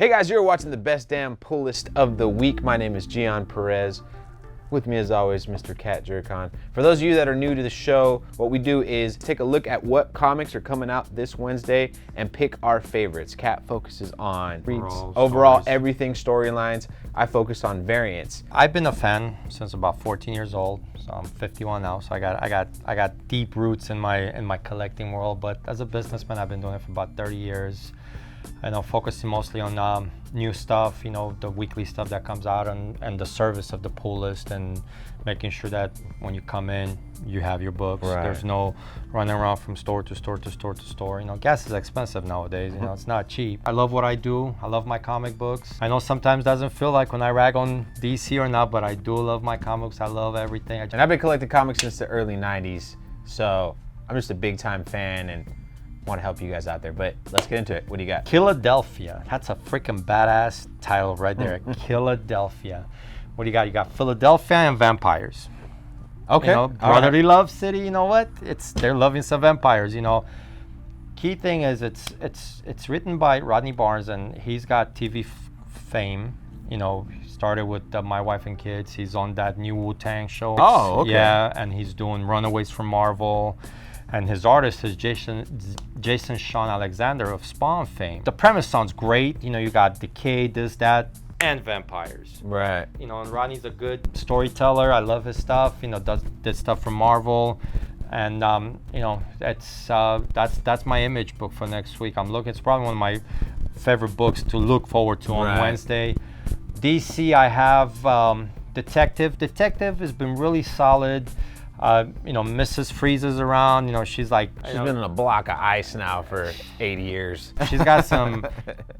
Hey guys, you're watching the best damn pull list of the week. My name is Gian, Perez. With me as always, Mr. Cat Jercan. For those of you that are new to the show, what we do is take a look at what comics are coming out this Wednesday and pick our favorites. Cat focuses on overall everything storylines. I focus on variants. I've been a fan since about 14 years old. So I'm 51 now, so I got deep roots in my collecting world. But as a businessman, I've been doing it for about 30 years. And I'm focusing mostly on new stuff, you know, the weekly stuff that comes out and the service of the pull list and making sure that when you come in, you have your books. Right. There's no running around from store to store to store to store. You know, gas is expensive nowadays, you know, it's not cheap. I love what I do. I love my comic books. I know sometimes it doesn't feel like when I rag on DC or not, but I do love my comics. I love everything. And I've been collecting comics since the early 90s, so I'm just a big time fan and want to help you guys out there, but let's get into it. What do you got? Philadelphia. That's a freaking badass title right there. Philadelphia. What do you got? You got Philadelphia and vampires. Okay. You know, brotherly love city. You know what? They're loving some vampires. You know, key thing is it's written by Rodney Barnes and he's got TV fame. You know, he started with My Wife and Kids. He's on that new Wu-Tang show. Oh, okay. Yeah, and he's doing Runaways from Marvel. And his artist is Jason Sean Alexander of Spawn fame. The premise sounds great. You know, you got decay, this, that, and vampires. Right. You know, and Rodney's a good storyteller. I love his stuff. You know, did stuff for Marvel. And, you know, that's my image book for next week. I'm looking, it's probably one of my favorite books to look forward to on Wednesday. DC, I have Detective. Detective has been really solid. You know, Mrs. Freeze's around. You know, she's like... She's been in a block of ice now for 80 years. She's got some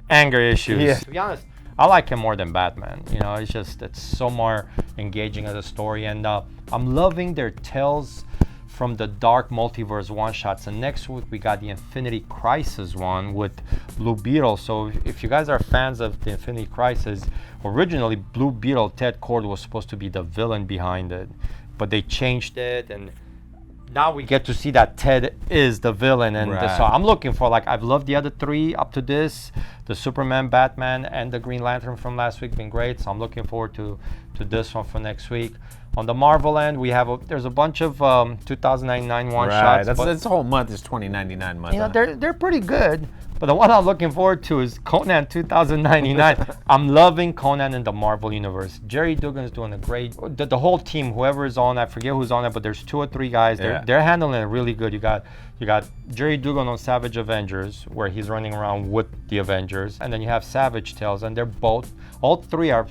anger issues. Yeah. To be honest, I like him more than Batman. You know, it's so more engaging as a story. And I'm loving their Tales from the Dark Multiverse one-shots. And next week, we got the Infinity Crisis one with Blue Beetle. So if you guys are fans of the Infinity Crisis, originally Blue Beetle, Ted Kord, was supposed to be the villain behind it. But they changed it, and now we get to see that Ted is the villain. And so I'm looking for, like, I've loved the other three up to this. The Superman, Batman, and the Green Lantern from last week been great. So I'm looking forward to this one for next week. On the Marvel end, we have there's a bunch of 2099 one-shots. Right, that's the whole month is 2099 month. You know, they're pretty good. But the one I'm looking forward to is Conan 2099. I'm loving Conan in the Marvel Universe. Jerry Dugan's doing a great... The whole team, whoever is on, I forget who's on it, but there's 2 or 3 guys. They're handling it really good. You got Jerry Dugan on Savage Avengers, where he's running around with the Avengers. And then you have Savage Tales, and they're both... All 3 are...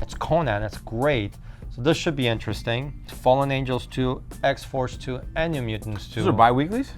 It's Conan. It's great. So this should be interesting. Fallen Angels 2, X-Force 2, and New Mutants 2. Those are bi-weeklies?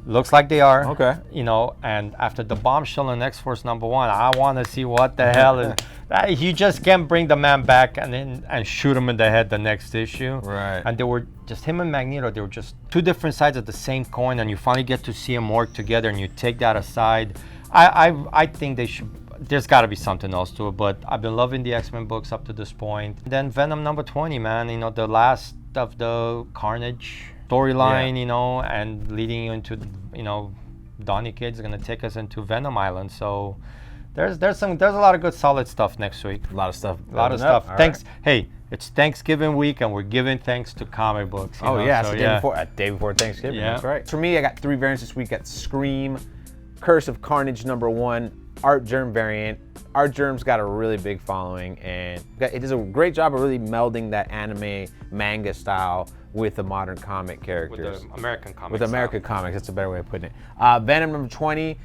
Looks like they are. Okay. You know, and after the bombshell in X-Force #1, I want to see what the hell is. You just can't bring the man back and shoot him in the head the next issue. Right. And they were just him and Magneto. They were just 2 different sides of the same coin, and you finally get to see them work together, and you take that aside. I think they should. There's got to be something else to it, but I've been loving the X-Men books up to this point. Then Venom #20, man. You know, the last of the Carnage storyline, you know, and leading you into, you know, Donny Cates going to take us into Venom Island. So there's a lot of good solid stuff next week. A lot of stuff. Thanks. Right. Hey, it's Thanksgiving week and we're giving thanks to comic books. Oh, yeah, so day before Thanksgiving. Yeah. That's right. For me, I got 3 variants this week. Got Scream, Curse of Carnage #1, Art Germ variant. Art Germ's got a really big following and it does a great job of really melding that anime manga style with the modern comic characters. With the American comics. With American comics, that's a better way of putting it. Venom #20,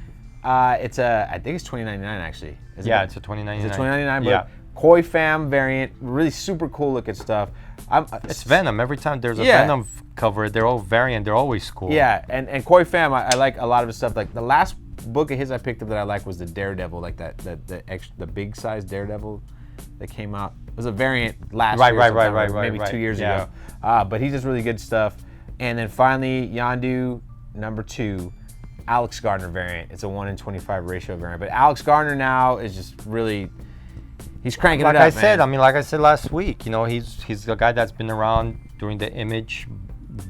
I think it's $20.99 actually. It's a $20.99. It's a $20.99, but Koi Fam variant, really super cool looking stuff. It's Venom. Every time there's a Venom cover, they're all variant. They're always cool. Yeah, and Koi Fam, I like a lot of his stuff. Like the last book of his I picked up that I liked was the Daredevil, like the big size Daredevil that came out. It was a variant last year, maybe 2 years ago. But he's just really good stuff. And then finally, Yondu #2, Alex Gardner variant. It's a 1-in-25 ratio variant. But Alex Gardner now is just really, he's cranking it up, like I said last week, you know, he's a guy that's been around during the Image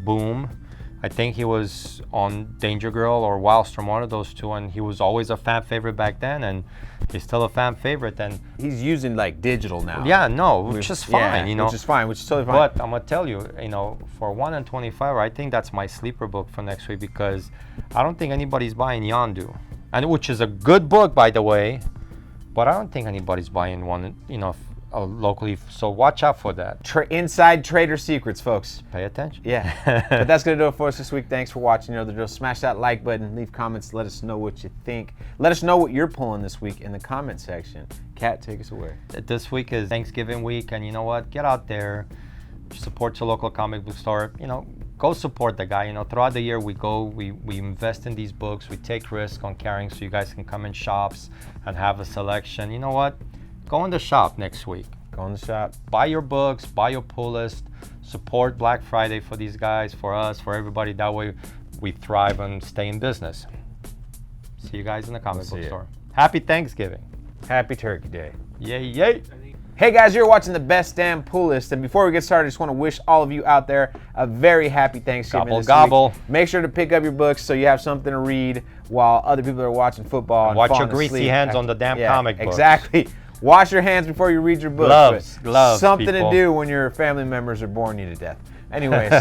boom. I think he was on Danger Girl or Wildstrom, one of those two, and he was always a fan favorite back then, and he's still a fan favorite. And he's using like digital now. yeah, no, which is fine, which is fine, which is totally fine. But I'm gonna tell you, for 1 and 25, I think that's my sleeper book for next week, because I don't think anybody's buying Yondu, and which is a good book, by the way. But I don't think anybody's buying one, locally. So watch out for that. Inside trader secrets, folks. Pay attention. Yeah. But that's going to do it for us this week. Thanks for watching. You know the drill. Smash that like button. Leave comments. Let us know what you think. Let us know what you're pulling this week in the comment section. Kat, take us away. This week is Thanksgiving week, and you know what? Get out there. Support your local comic book store. Go support the guy. Throughout the year we invest in these books. We take risks on carrying, so you guys can come in shops and have a selection. You know what? Go in the shop next week. Go in the shop. Buy your books. Buy your pull list. Support Black Friday for these guys, for us, for everybody. That way we thrive and stay in business. See you guys in the comic book store. Happy Thanksgiving. Happy Turkey Day. Yay, yay. Hey guys, you're watching the Best Damn Pull List, and before we get started, I just want to wish all of you out there a very happy Thanksgiving. Gobble, this gobble. week. Make sure to pick up your books so you have something to read while other people are watching football. And watch your greasy hands on the damn comic books. Exactly. Wash your hands before you read your books. Gloves, Something people. to do when your family members are boring you to death. Anyways.